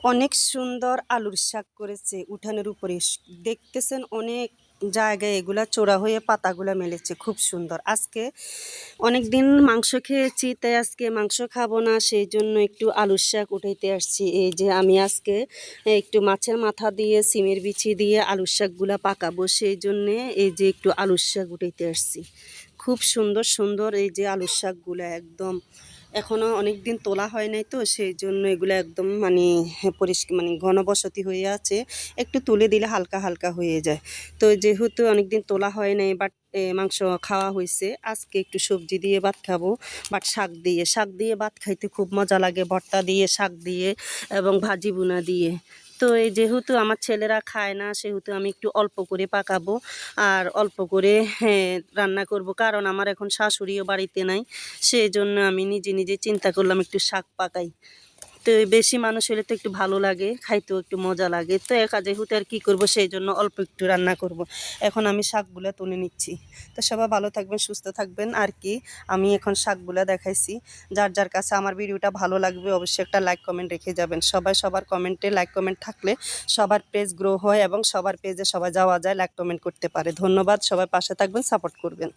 অনেক সুন্দর আলুর শাক করেছে উঠানের উপরে। দেখতেছেন অনেক জায়গায় এগুলা চোরা হয়ে পাতাগুলা মেলেছে, খুব সুন্দর। আজকে অনেকদিন মাংস খেয়েছি, তাই আজকে মাংস খাবো না, সেই জন্য একটু আলুর শাক উঠাইতে আসছি। এই যে আমি আজকে একটু মাছের মাথা দিয়ে সিমের বিচি দিয়ে আলুর শাকগুলা পাকাবো, সেই জন্যে এই যে একটু আলুর শাক উঠাইতে আসছি। খুব সুন্দর সুন্দর এই যে আলুর শাকগুলা, একদম এখনও অনেক দিন তোলা হয় নাই, তো সেই জন্য এগুলো একদম মানে পরিষ্কার মানে ঘনবসতি হয়ে আছে। একটু তুলে দিলে হালকা হালকা হয়ে যায়। তো যেহেতু অনেক দিন তোলা হয় নাই, বাট মাংস খাওয়া হয়েছে, আজকে একটু সবজি দিয়ে ভাত খাবো। বাট শাক দিয়ে ভাত খাইতে খুব মজা লাগে, ভর্তা দিয়ে, শাক দিয়ে এবং ভাজি বুনা দিয়ে। তো এই যেহেতু আমার ছেলেরা খায় না, সেহেতু আমি একটু অল্প করে পাকাবো আর অল্প করে রান্না করব, কারণ আমার এখন শাশুড়িও বাড়িতে নাই। সেই জন্য আমি নিজে নিজে চিন্তা করলাম একটু শাক পাকাই। তো বেশি মানুষ হলে তো একটু ভালো লাগে, খাইতেও একটু মজা লাগে। তো একা যেহেতু আর কী করবো, সেই জন্য অল্প একটু রান্না করব। এখন আমি শাকগুলো তুলে নিচ্ছি। তো সবাই ভালো থাকবেন, সুস্থ থাকবেন আর কি। আমি এখন শাকগুলো দেখাইছি। যার যার কাছে আমার ভিডিওটা ভালো লাগবে অবশ্যই একটা লাইক কমেন্ট রেখে যাবেন। সবাই সবার কমেন্টে লাইক কমেন্ট থাকলে সবার পেজ গ্রো হয় এবং সবার পেজে সবাই যাওয়া যায়, লাইক কমেন্ট করতে পারে। ধন্যবাদ, সবাই পাশে থাকবেন, সাপোর্ট করবেন।